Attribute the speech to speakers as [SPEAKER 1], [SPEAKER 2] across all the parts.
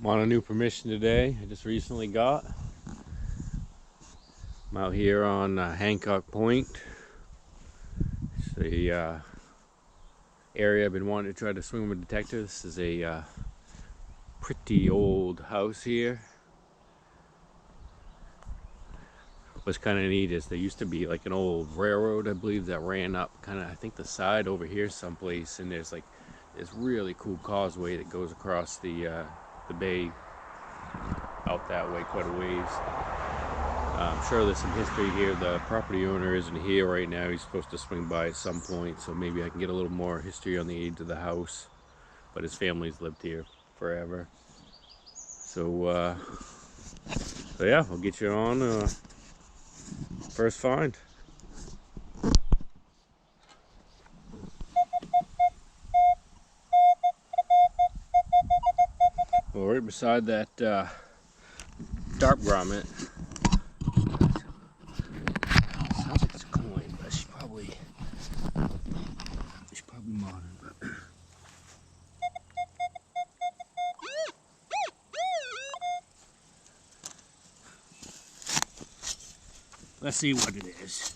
[SPEAKER 1] I'm on a new permission today. I just recently got. I'm out here on Hancock Point. It's the area I've been wanting to try to swim with a detector. This is a pretty old house here. What's kind of neat is there used to be like an old railroad, I believe, that ran up kind of, I think, the side over here someplace, and there's like this really cool causeway that goes across the bay out that way quite a ways. I'm sure there's some history here. The property owner isn't here right now. He's supposed to swing by at some point, so maybe I can get a little more history on the age of the house. But his family's lived here forever. So yeah, I'll get you on first find. Well, right beside that dark grommet. Sounds like it's a coin, but she's probably modern. But let's see what it is.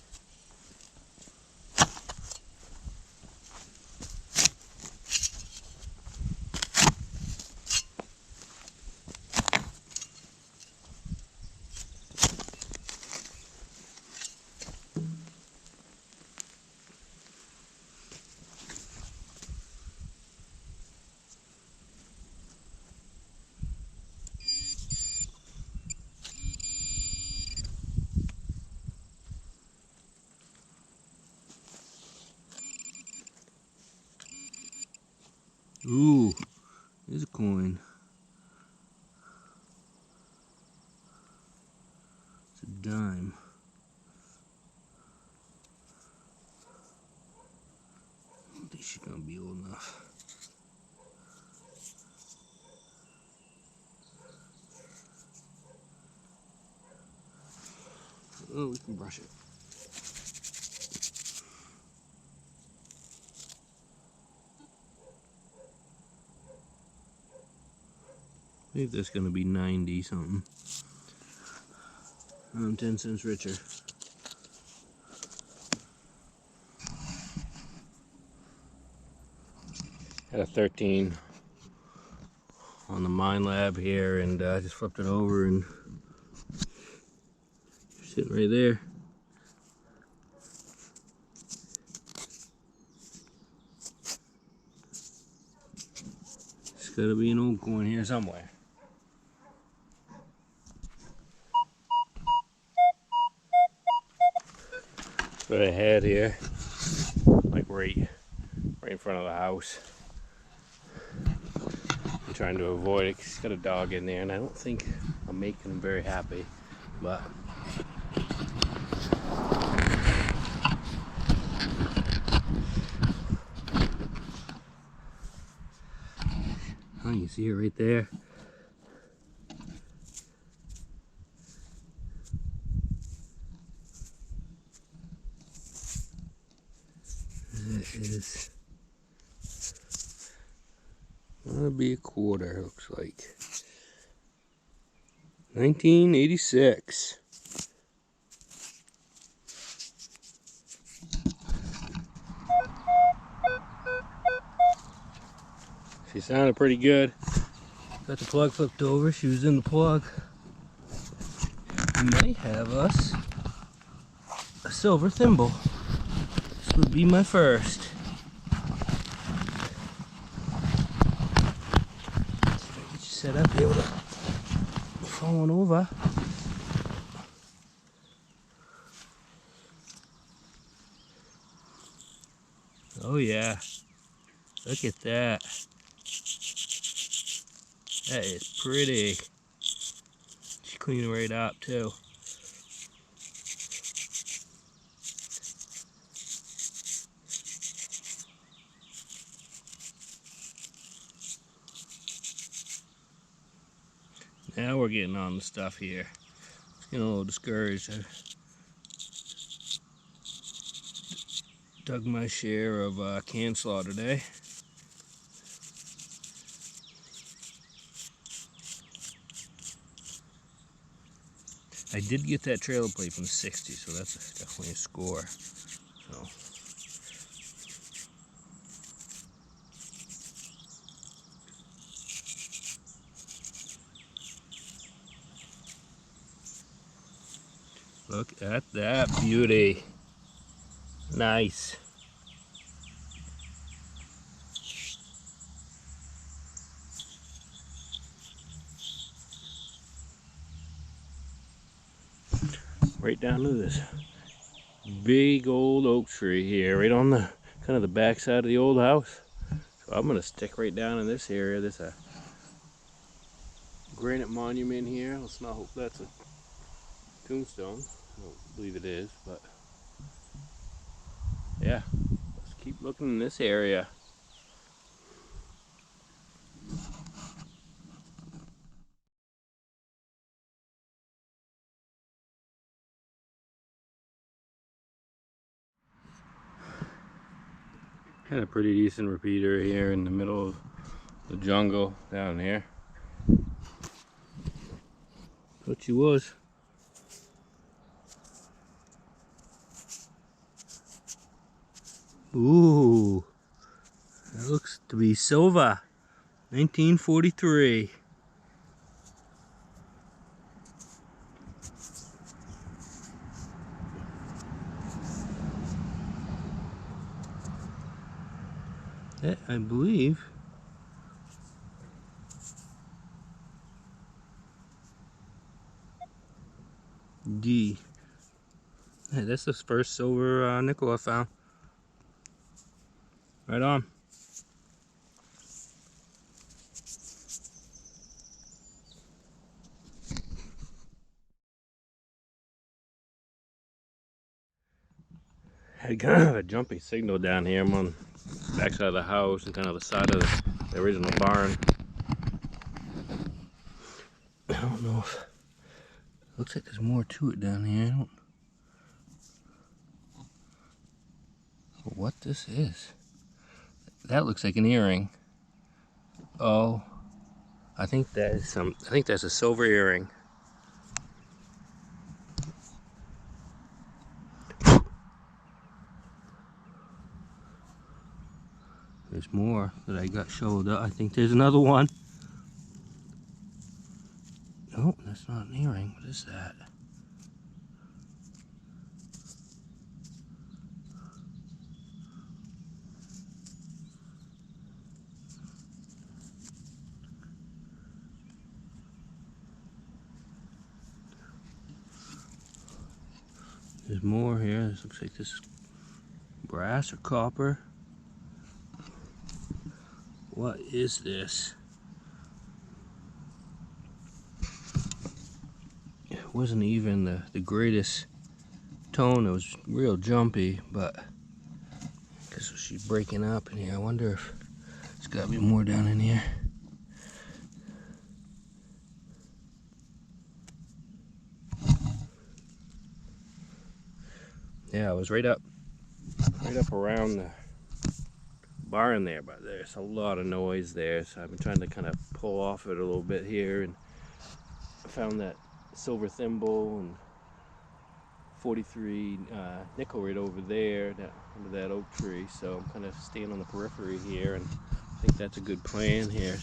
[SPEAKER 1] Ooh, there's a coin. It's a dime. I don't think she's gonna be old enough. Oh, we can brush it. I think that's gonna be 90 something. I'm 10 cents richer. Had a 13 on the Mine Lab here, and I just flipped it over, and sitting right there. There's gotta be an old coin here somewhere. That's what I had here, like right in front of the house. I'm trying to avoid it because he's got a dog in there, and I don't think I'm making him very happy. But oh, you see it right there. That is gonna be a quarter, looks like. 1986. She sounded pretty good. Got the plug flipped over. She was in the plug. We might have us a silver thimble. This would be my first. Get you set up here without falling over. Oh yeah. Look at that. That is pretty. She's cleaning right up too. Now we're getting on the stuff here. It's getting a little discouraged. I dug my share of can slaw today. I did get that trailer plate from the 60s, so that's definitely a score. So. Look at that beauty. Nice. Right down to this big old oak tree here, right on the kind of the back side of the old house. So I'm gonna stick right down in this area. There's a granite monument here. Let's not hope that's a tombstone. I don't believe it is, but yeah, let's keep looking in this area. Had a pretty decent repeater here in the middle of the jungle down here. Thought she was. Ooh, that looks to be silver. 1943. That, I believe, D. Hey, that's the first silver nickel I found. Right on. Had kind of a jumpy signal down here. I'm on the back side of the house and kind of the side of the original barn. I don't know if... Looks like there's more to it down here. I don't know what this is. That looks like an earring. Oh, I think that is some... I think that's a silver earring. There's more that I got showed up. I think there's another one. Oh, that's not an earring. What is that? There's more here. This looks like this is brass or copper. What is this? It wasn't even the greatest tone. It was real jumpy, but because she's breaking up in here. I wonder if there's got to be more down in here. Yeah, I was right up around the barn there, but there's a lot of noise there, so I've been trying to kind of pull off it a little bit here, and I found that silver thimble and 43 nickel right over there under that oak tree, so I'm kind of staying on the periphery here, and I think that's a good plan here.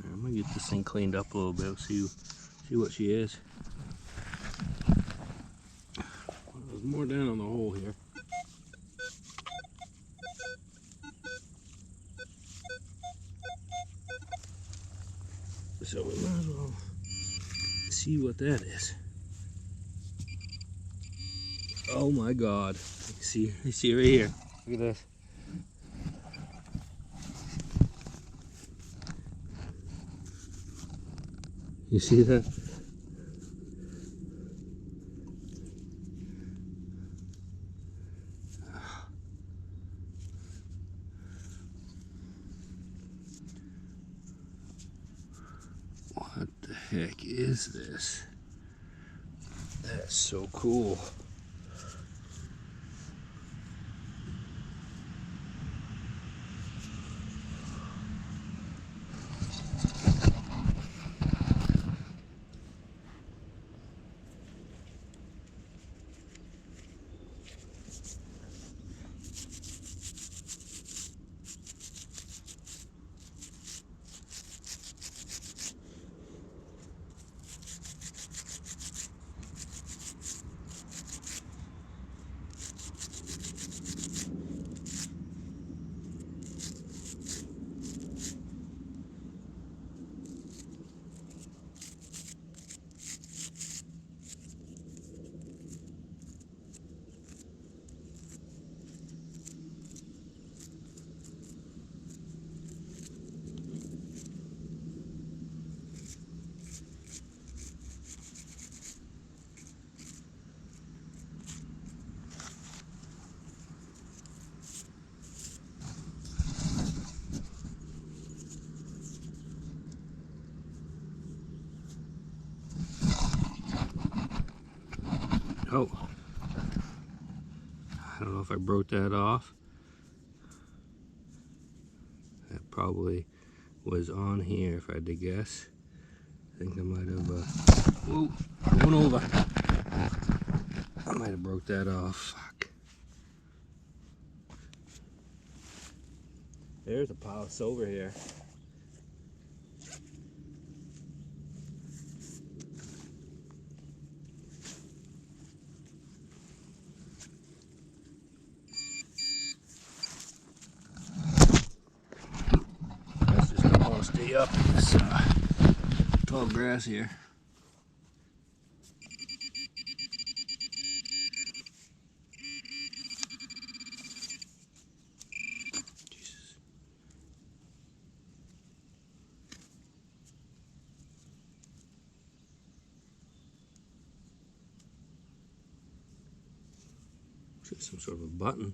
[SPEAKER 1] I'm gonna get this thing cleaned up a little bit, see what she is. There's more down on the hole here. So we might as well see what that is. Oh my God! You see right here. Look at this. You see that? What the heck is this? That's so cool. Oh, I don't know if I broke that off. That probably was on here if I had to guess. I think I might have, whoa, going over. I might have broke that off. Fuck. There's a pile of silver here. That's just gonna want to stay up in this tall grass here. Jesus. It's some sort of a button.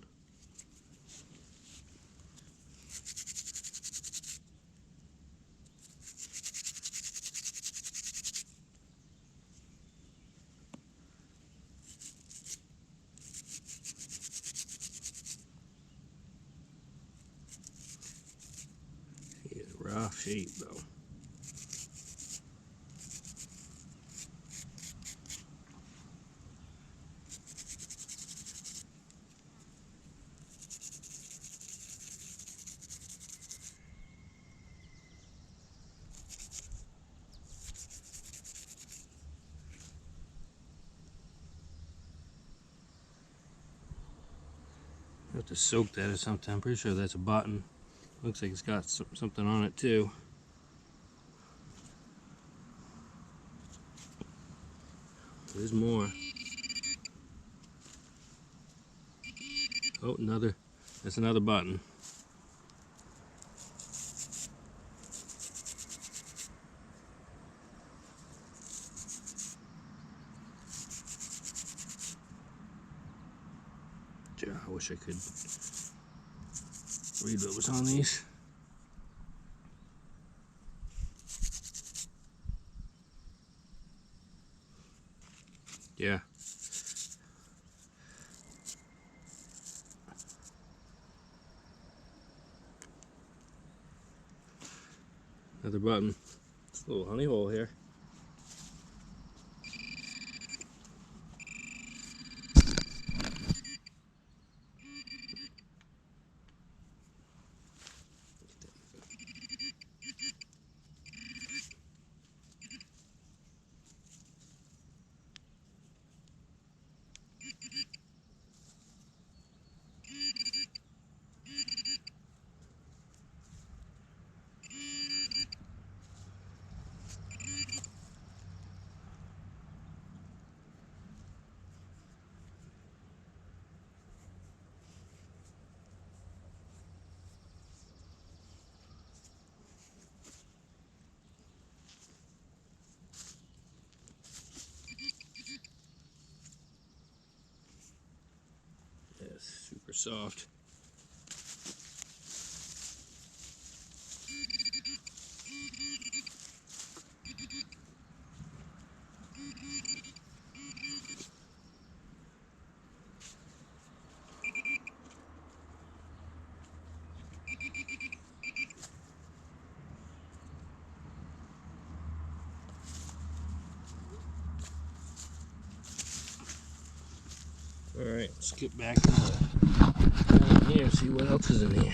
[SPEAKER 1] It's rough shape though. I have to soak that or something. I'm pretty sure that's a button. Looks like it's got something on it too. There's more. Oh, another. That's another button. Yeah, I wish I could read what was on these. Yeah. Another button. It's a little honey hole here. Yes, super soft. Alright, let's get back in here and see what else is in here.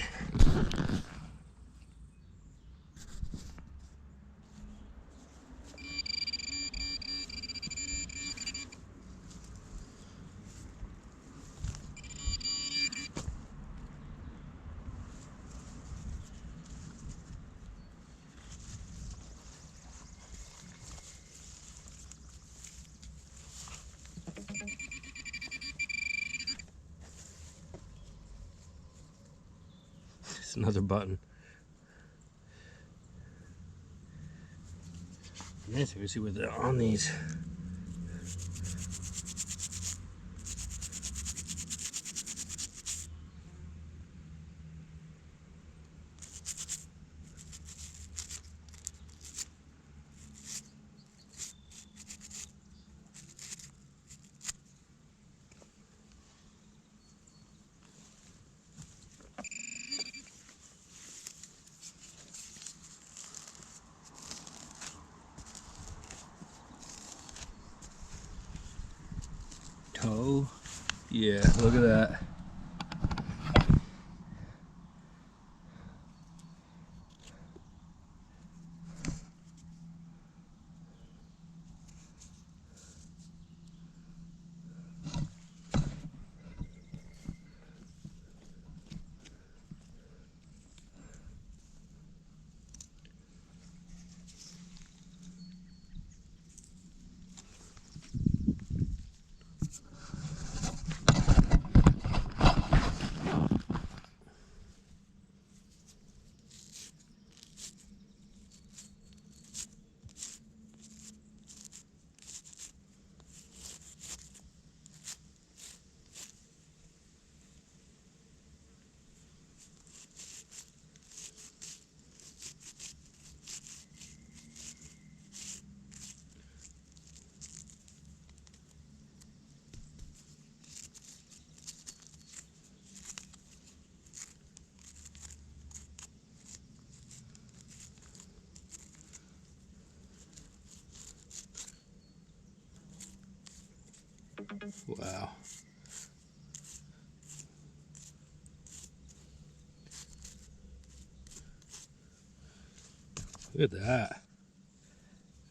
[SPEAKER 1] It's another button. Yes, we can see what they're on these. Yeah, look at that. Wow. Look at that.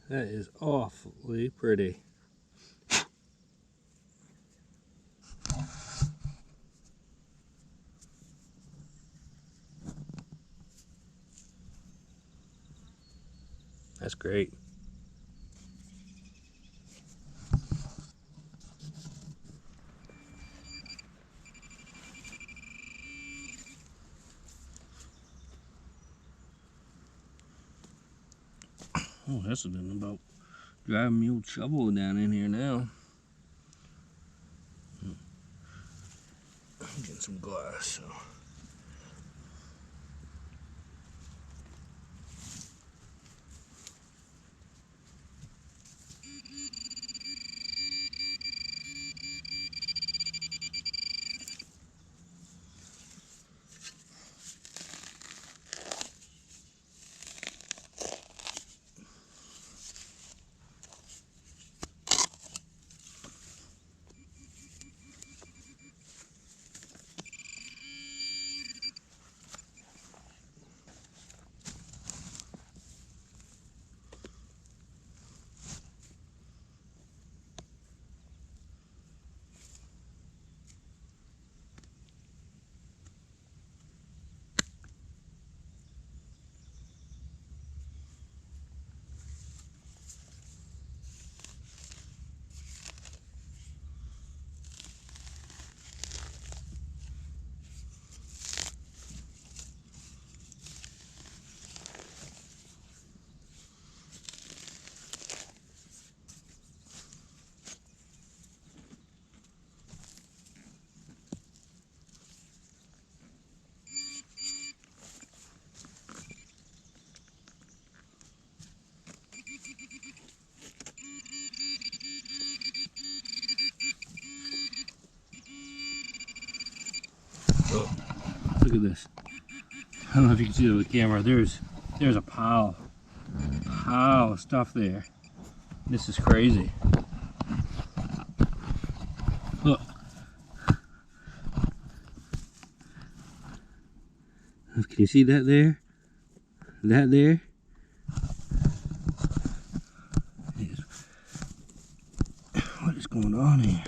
[SPEAKER 1] That is awfully pretty. That's great. Oh, this has been about driving me old shovel down in here now. I'm getting some glass, so. Oh, look at this. I don't know if you can see it with the camera. There's a pile of stuff there. This is crazy. Look. Can you see that there? That there? What is going on here?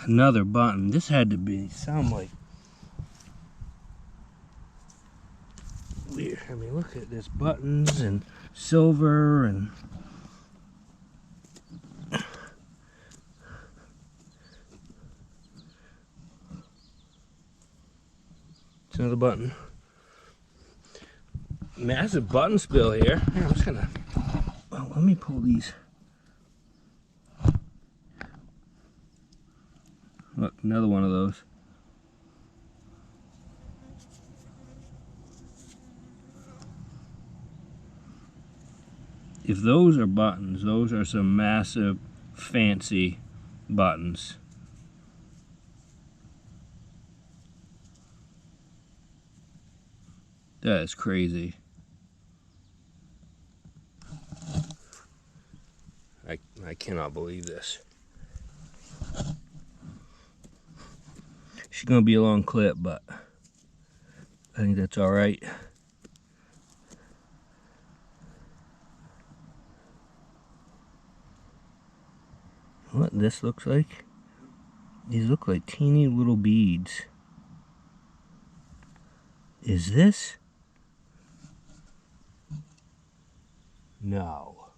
[SPEAKER 1] Another button. This had to be sound like weird. I mean, look at this, buttons and silver and it's another button. Massive button spill here. I'm just gonna. Well, let me pull these. Look, another one of those. If those are buttons, those are some massive, fancy buttons. That is crazy. I cannot believe this. She's gonna be a long clip, but I think that's all right. What this looks like? These look like teeny little beads. Is this? No.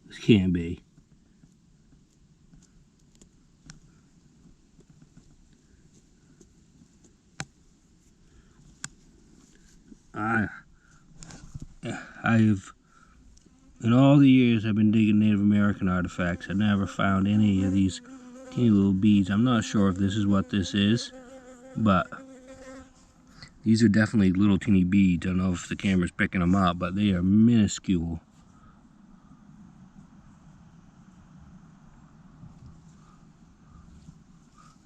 [SPEAKER 1] This can't be. I've, in all the years I've been digging Native American artifacts, I never found any of these teeny little beads. I'm not sure if this is what this is, but these are definitely little teeny beads. I don't know if the camera's picking them up, but they are minuscule.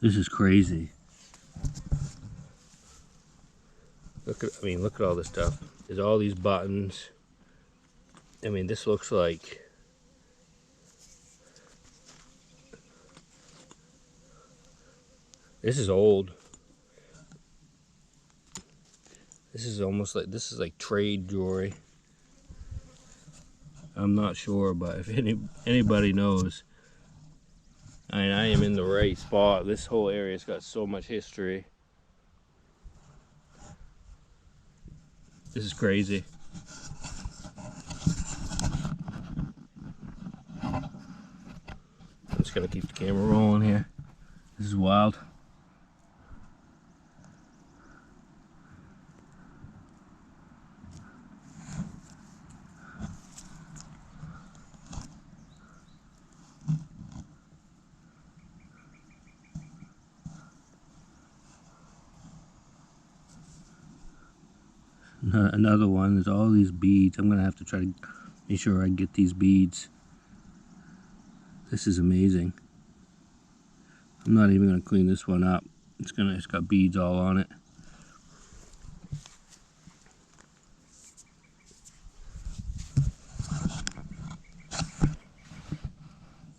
[SPEAKER 1] This is crazy. Look at all this stuff. There's all these buttons. I mean, this looks like this is old. This is almost like, this is like trade jewelry. I'm not sure, but if anybody knows, I mean, I am in the right spot. This whole area's got so much history. This is crazy. I'm just gonna keep the camera rolling here. This is wild. Another one. There's all these beads. I'm gonna have to try to make sure I get these beads. This is amazing. I'm not even gonna clean this one up. It's got beads all on it.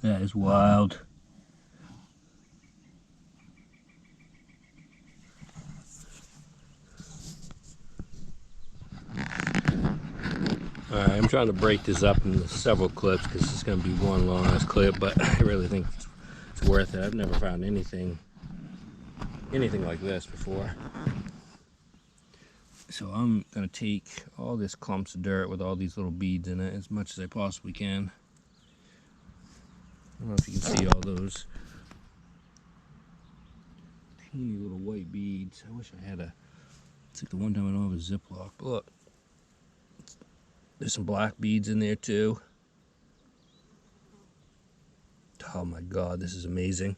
[SPEAKER 1] That is wild. Alright, I'm trying to break this up into several clips because it's going to be one long ass clip, but I really think it's worth it. I've never found anything like this before. So I'm going to take all this clumps of dirt with all these little beads in it as much as I possibly can. I don't know if you can see all those teeny little white beads. I wish I had it's like the one time I don't have a Ziploc. But look, there's some black beads in there too. Oh my God, this is amazing.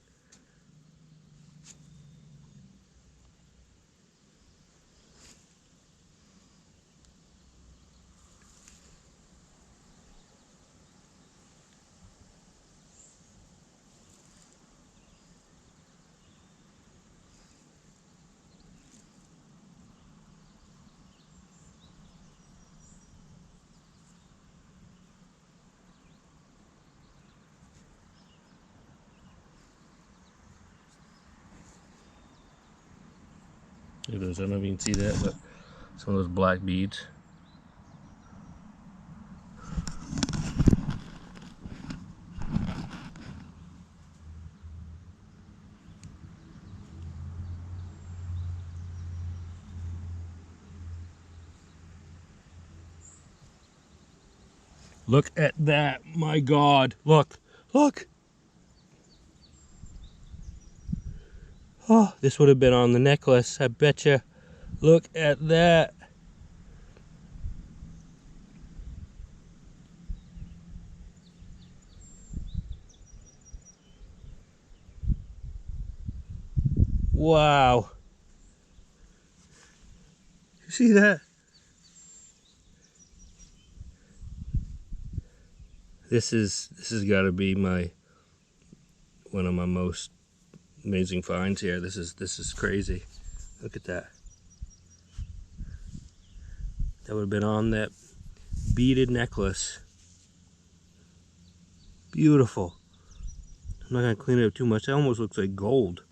[SPEAKER 1] Look at those, I don't know if you can see that, but some of those black beads. Look at that, my God, look, look. Oh, this would have been on the necklace, I betcha. Look at that. Wow. You see that? This has got to be one of my most amazing finds here. This is crazy. Look at that. That would have been on that beaded necklace. Beautiful. I'm not gonna clean it up too much. That almost looks like gold.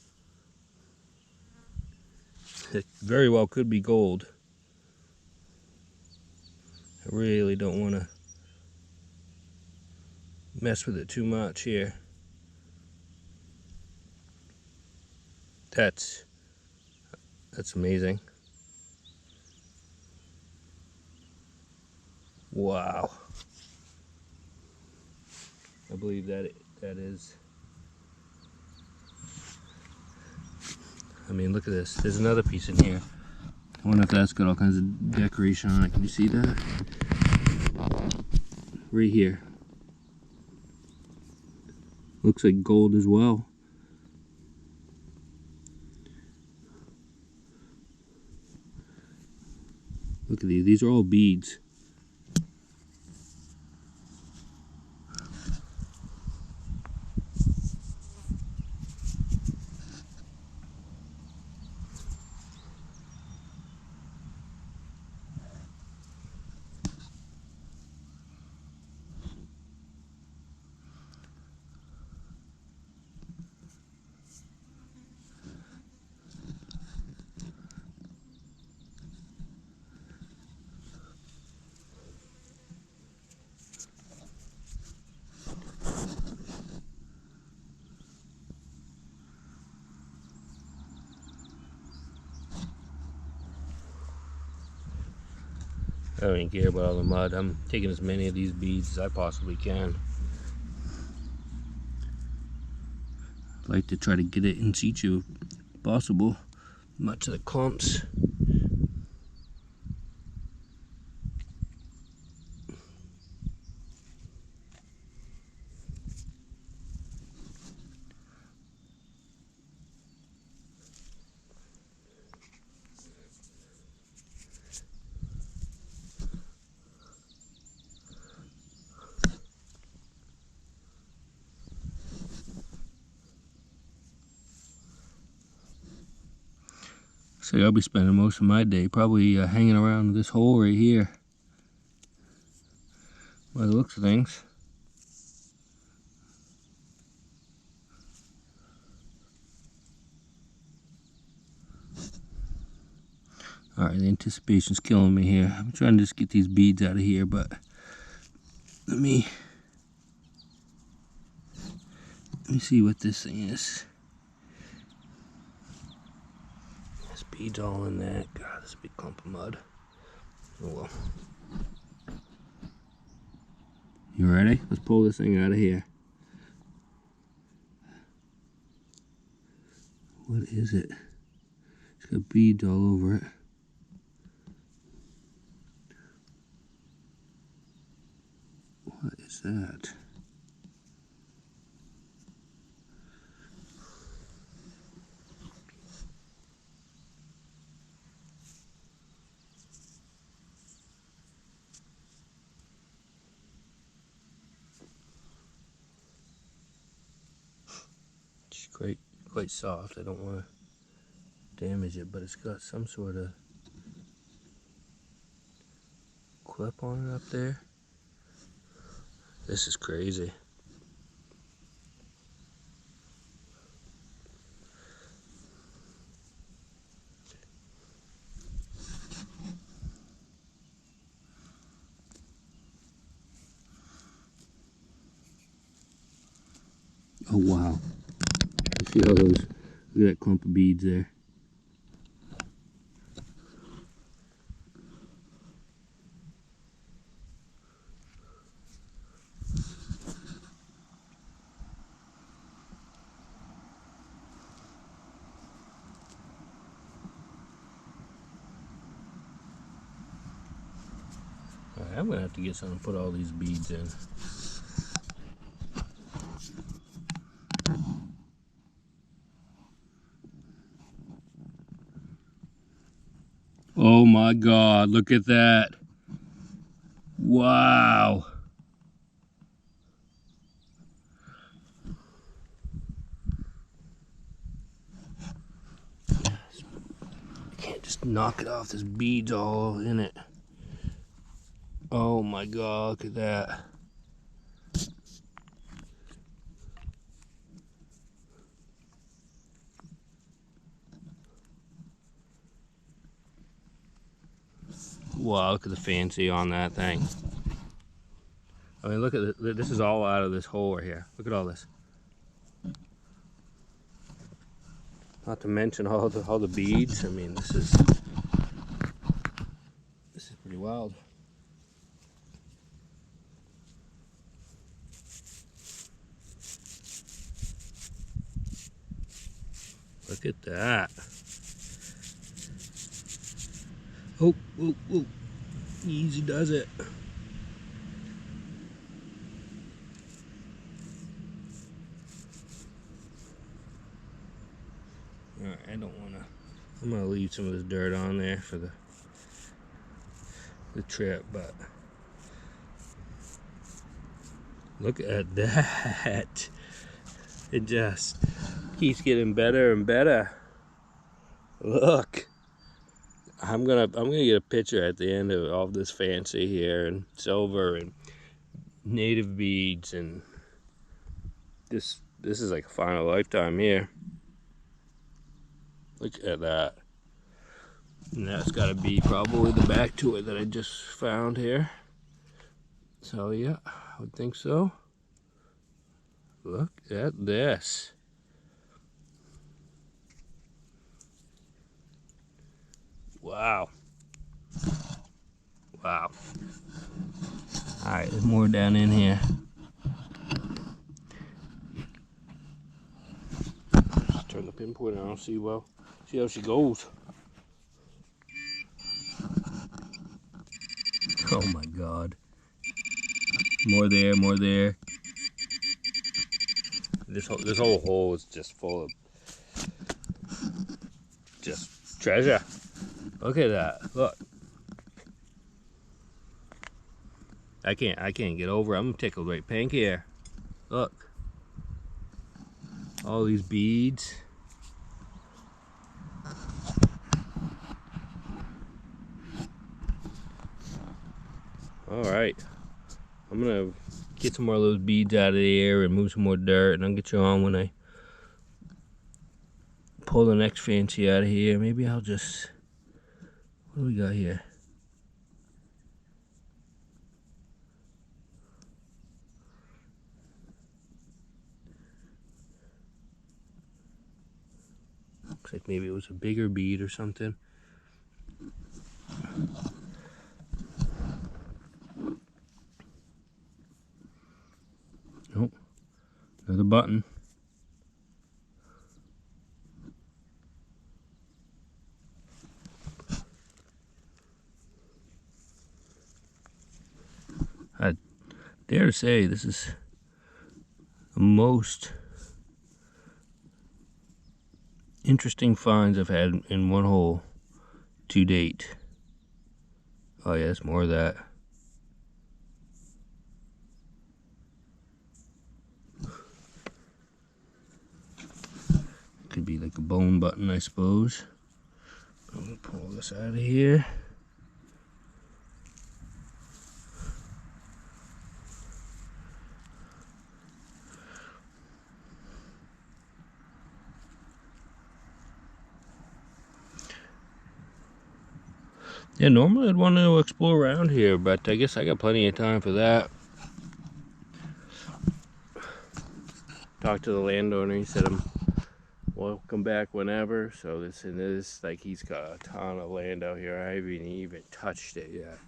[SPEAKER 1] It very well could be gold. I really don't want to mess with it too much here. That's amazing. Wow. I believe that is. I mean, look at this. There's another piece in here. I wonder if that's got all kinds of decoration on it. Can you see that? Right here. Looks like gold as well. Look at these. These are all beads. I don't even care about all the mud. I'm taking as many of these beads as I possibly can. I'd like to try to get it in situ if possible. Much of the clumps. So I'll be spending most of my day probably hanging around this hole right here. By the looks of things. Alright, the anticipation's killing me here. I'm trying to just get these beads out of here, but let me see what this thing is. This bead's all in that. God, this is a big clump of mud. Oh well. You ready? Let's pull this thing out of here. What is it? It's got beads all over it. What is that? It's quite soft. I don't want to damage it, but it's got some sort of clip on it up there. This is crazy. Oh wow. You see all those, look at that clump of beads there. Alright, I'm gonna have to get something to put all these beads in. my God, look at that. Wow. Can't just knock it off. There's beads all in it. Oh my God, look at that. Wow, look at the fancy on that thing. I mean, look at this. This is all out of this hole right here. Look at all this. Not to mention all the beads. I mean, this is pretty wild. Look at that. Oh, oh, oh. Easy does it. Alright, I don't want to. I'm going to leave some of this dirt on there for the trip, but look at that. It just keeps getting better and better. Look. I'm gonna get a picture at the end of all this fancy here, and silver and native beads, and this is like a final lifetime here. Look at that. And that's got to be probably the back to it that I just found here. So yeah, I would think so. Look at this. Wow. Wow. Alright, there's more down in here. Just turn the pinpoint on, see how she goes. Oh my God. More there, more there. This whole hole is just full of just treasure. Look at that. Look. I can't get over it. I'm tickled right pink here. Look. All these beads. Alright. I'm gonna get some more of those beads out of the air and move some more dirt, and I'll get you on when I pull the next fancy out of here. Maybe I'll just, what do we got here? Looks like maybe it was a bigger bead or something. Oh, another button. I dare to say this is the most interesting finds I've had in one hole to date. Oh yeah, there's more of that. Could be like a bone button, I suppose. I'm gonna pull this out of here. Yeah, normally I'd want to explore around here, but I guess I got plenty of time for that. Talked to the landowner, he said I'm welcome back whenever. So this is like he's got a ton of land out here. I haven't even touched it yet.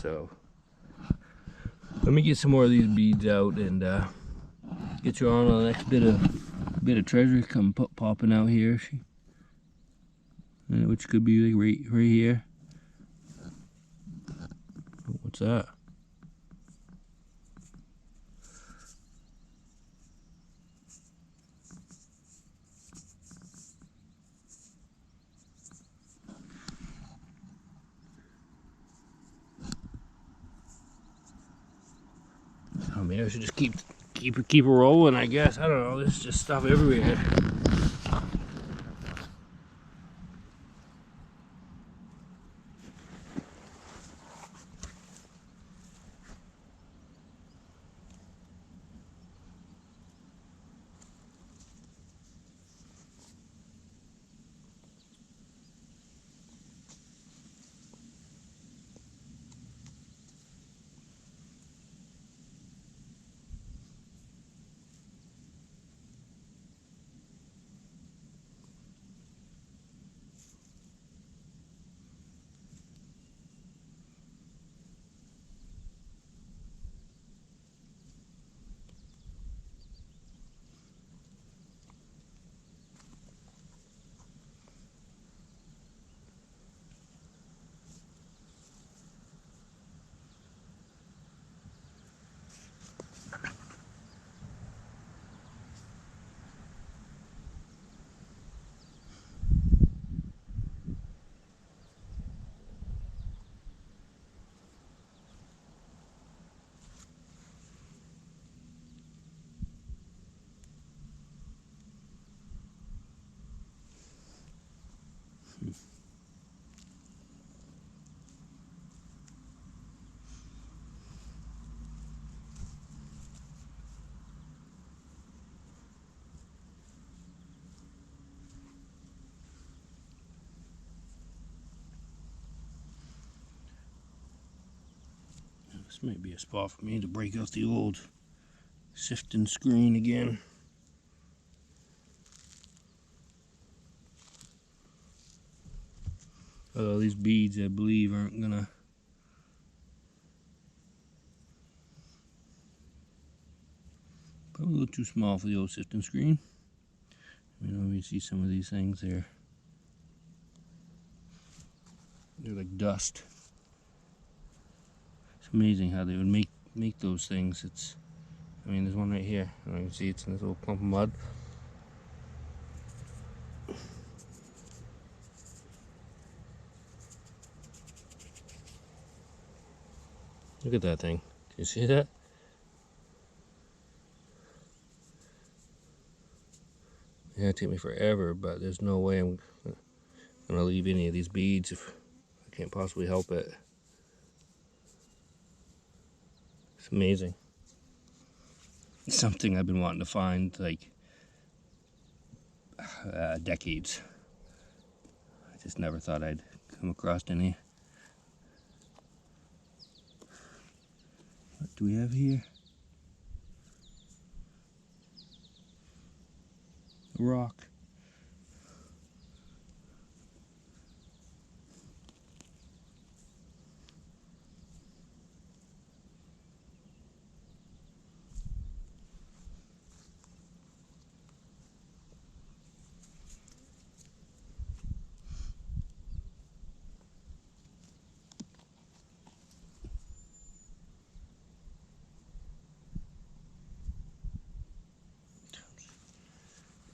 [SPEAKER 1] So let me get some more of these beads out and get you on the next bit of treasure come popping out here, which could be like right here. What's that? Oh, maybe I should just keep it rolling, I guess. I don't know. There's just stuff everywhere. This might be a spot for me to break out the old sifting screen again. Although these beads, I believe, aren't gonna... Probably a little too small for the old sifting screen. You know, you see some of these things there. They're like dust. It's amazing how they would make those things. I mean, there's one right here. You can see it's in this little clump of mud. Look at that thing. Can you see that? Yeah, it'd take me forever, but there's no way I'm gonna leave any of these beads if I can't possibly help it. It's amazing. It's something I've been wanting to find like decades. I just never thought I'd come across any. What do we have here? A rock.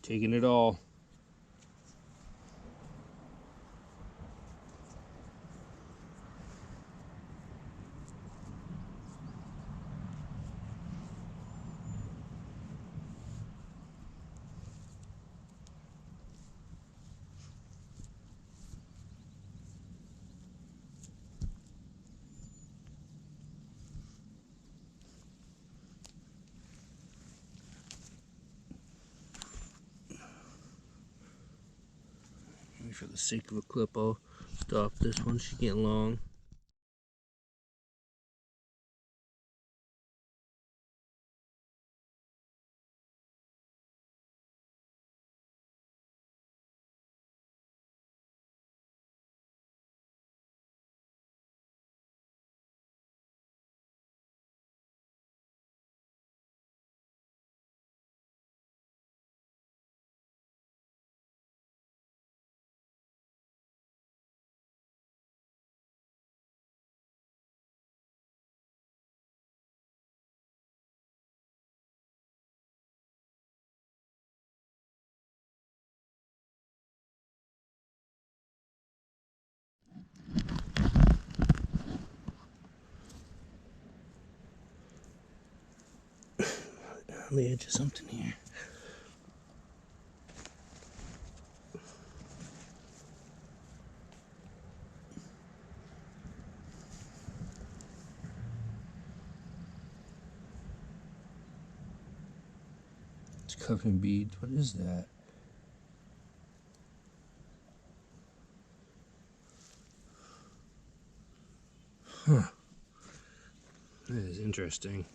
[SPEAKER 1] Taking it all. Maybe for the sake of a clip, I'll stop this one. She's getting long. on the edge of something here. It's covered in beads. What is that? Huh. That is interesting.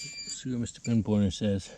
[SPEAKER 1] Let's see what Mr. Pinpointer says.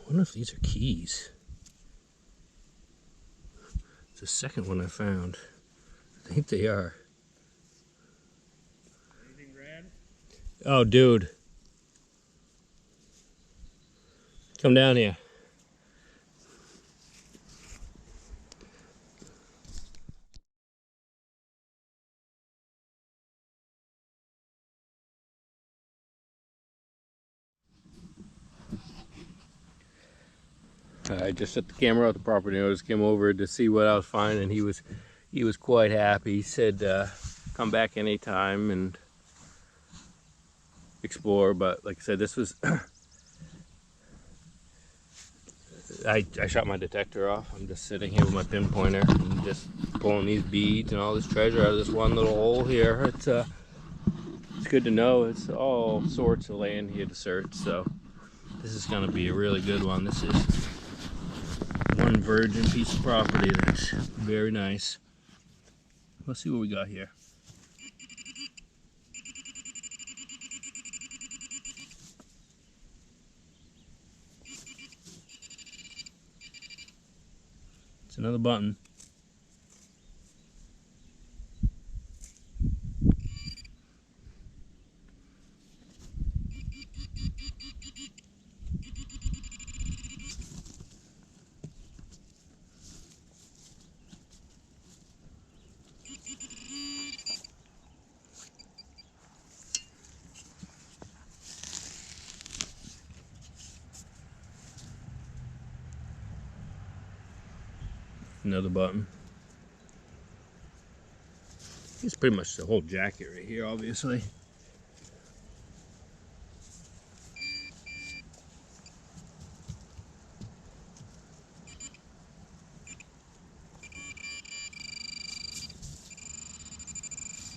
[SPEAKER 1] I wonder if these are keys. It's the second one I found. I think they are.
[SPEAKER 2] Anything rad?
[SPEAKER 1] Oh, dude. Come down here. I just set the camera out. The property owners came over to see what I was finding. He was quite happy. He said, come back anytime and explore. But like I said, this was I shot my detector off. I'm just sitting here with my pinpointer and just pulling these beads and all this treasure out of this one little hole here. It's good to know. It's all sorts of land here to search. So this is going to be a really good one. This is one virgin piece of property that's very nice. Let's see what we got here. It's another button. Another button. It's pretty much the whole jacket right here, obviously.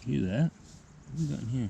[SPEAKER 1] Hear that? What have we got in here?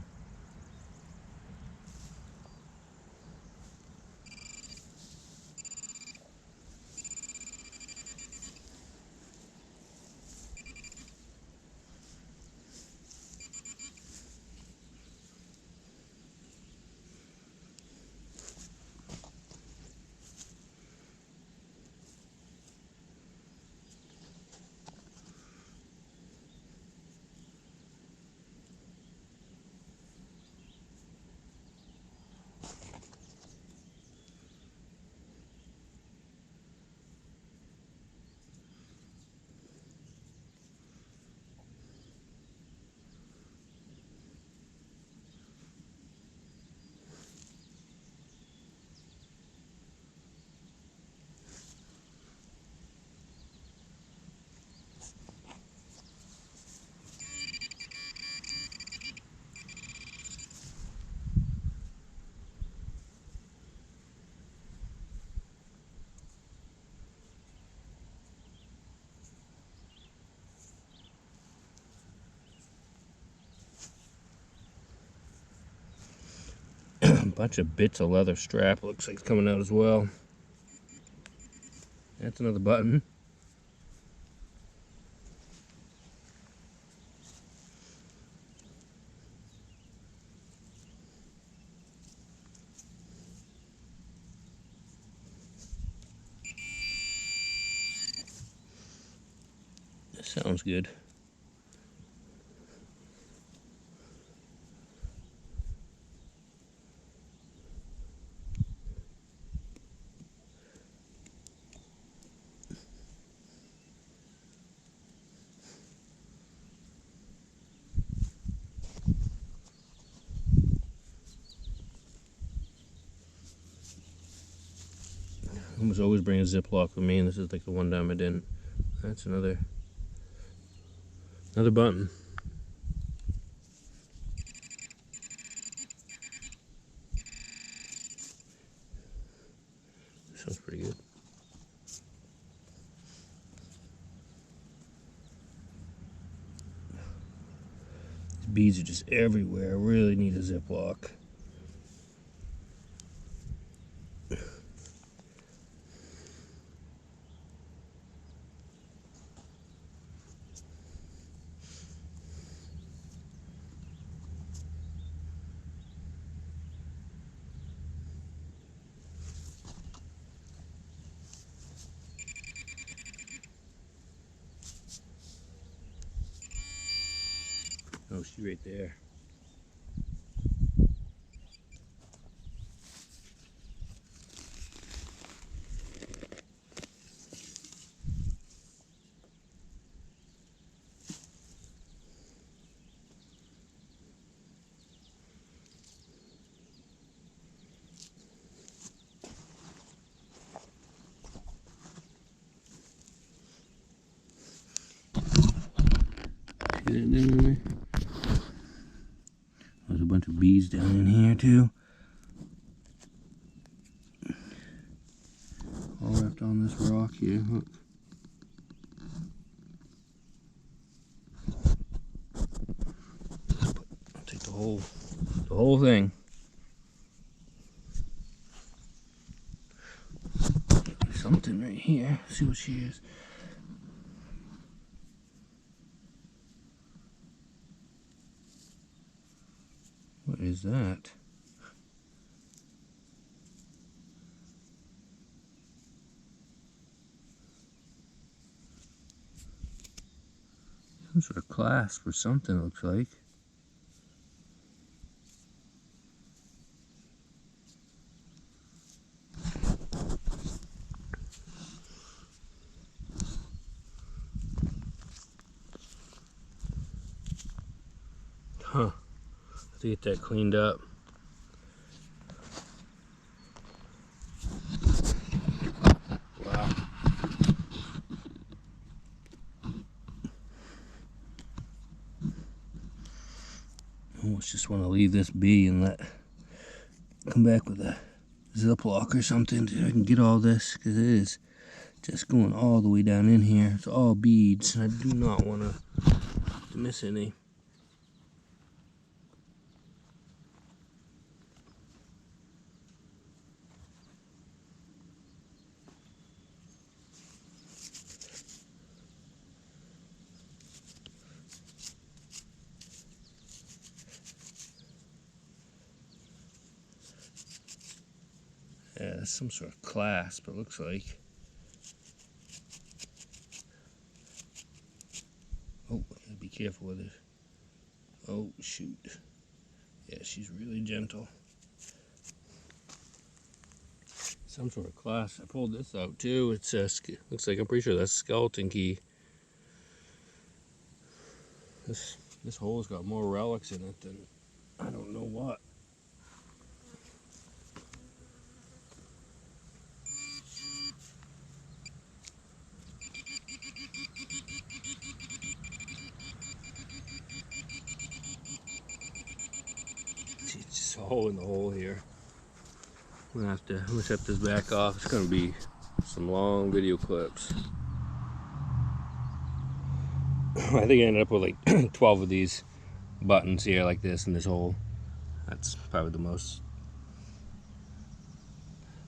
[SPEAKER 1] A bunch of bits of leather strap looks like it's coming out as well. That's another button. That sounds good. I almost always bring a Ziploc with me, and this is like the one time I didn't. That's another button. Sounds pretty good. These beads are just everywhere. I really need a Ziploc. Oh, she's right there. See that down there? There's a bunch of bees down in here too. All wrapped on this rock here. Look. I'll take the whole thing. Something right here. See what she is. What is that? Some sort of clasp or something, it looks like. Huh. Have to get that cleaned up. Wow. I almost just want to leave this be and come back with a Ziploc or something so I can get all this, because it is just going all the way down in here. It's all beads, and I do not want to miss any. that's some sort of clasp, it looks like. Oh, gotta be careful with it. Oh, shoot. Yeah, she's really gentle. Some sort of clasp. I pulled this out too. It's looks like, I'm pretty sure that's a skeleton key. This hole's got more relics in it than I don't know what. It's just a hole in the hole here. I'm gonna set this back off. It's gonna be some long video clips. I think I ended up with like 12 of these buttons here like this in this hole. That's probably the most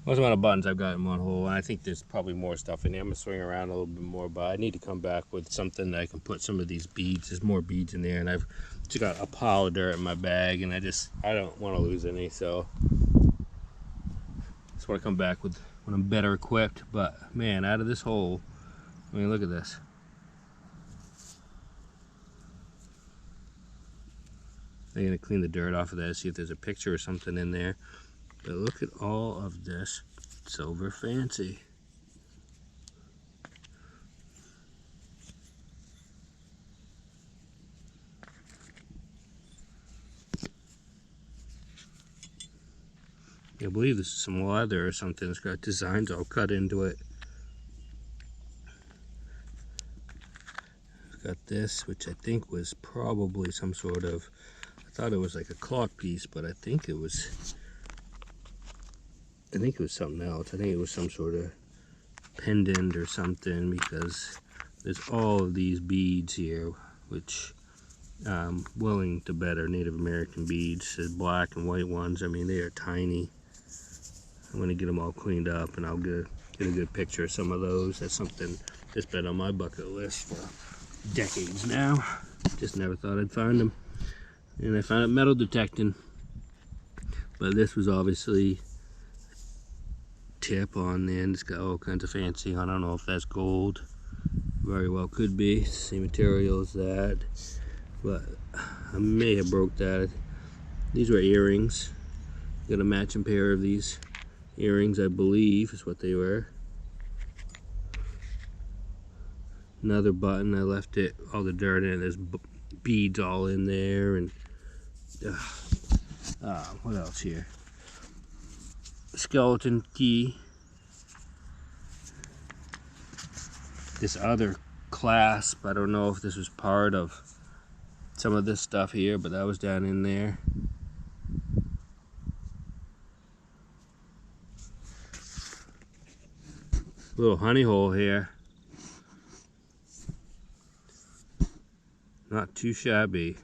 [SPEAKER 1] amount of buttons I've got in one hole, and I think there's probably more stuff in there. I'm gonna swing around a little bit more, but I need to come back with something that I can put some of these beads. There's more beads in there, and I've just got a pile of dirt in my bag, and I don't want to lose any, so just want to come back with when I'm better equipped. But man, out of this hole, I mean, look at this. I'm gonna clean the dirt off of that, see if there's a picture or something in there. But look at all of this silver fancy. I believe this is some leather or something. It's got designs all cut into it. It's got this, which I think was probably some sort of, I thought it was like a clock piece, but I think it was something else. I think it was some sort of pendant or something, because there's all of these beads here, which I'm willing to bet are Native American beads. There's black and white ones. I mean, they are tiny. I'm gonna get them all cleaned up, and I'll get a good picture of some of those. That's something that's been on my bucket list for decades now. Just never thought I'd find them. And I found it metal detecting. But this was obviously tip on the end. It's got all kinds of fancy. I don't know if that's gold. Very well could be. Same material as that. But I may have broke that. These were earrings. Got a matching pair of these earrings, I believe is what they were. Another button. I left it, all the dirt in it. There's beads all in there. And what else here? Skeleton key. This other clasp, I don't know if this was part of some of this stuff here, but that was down in there. Little honey hole here. Not too shabby.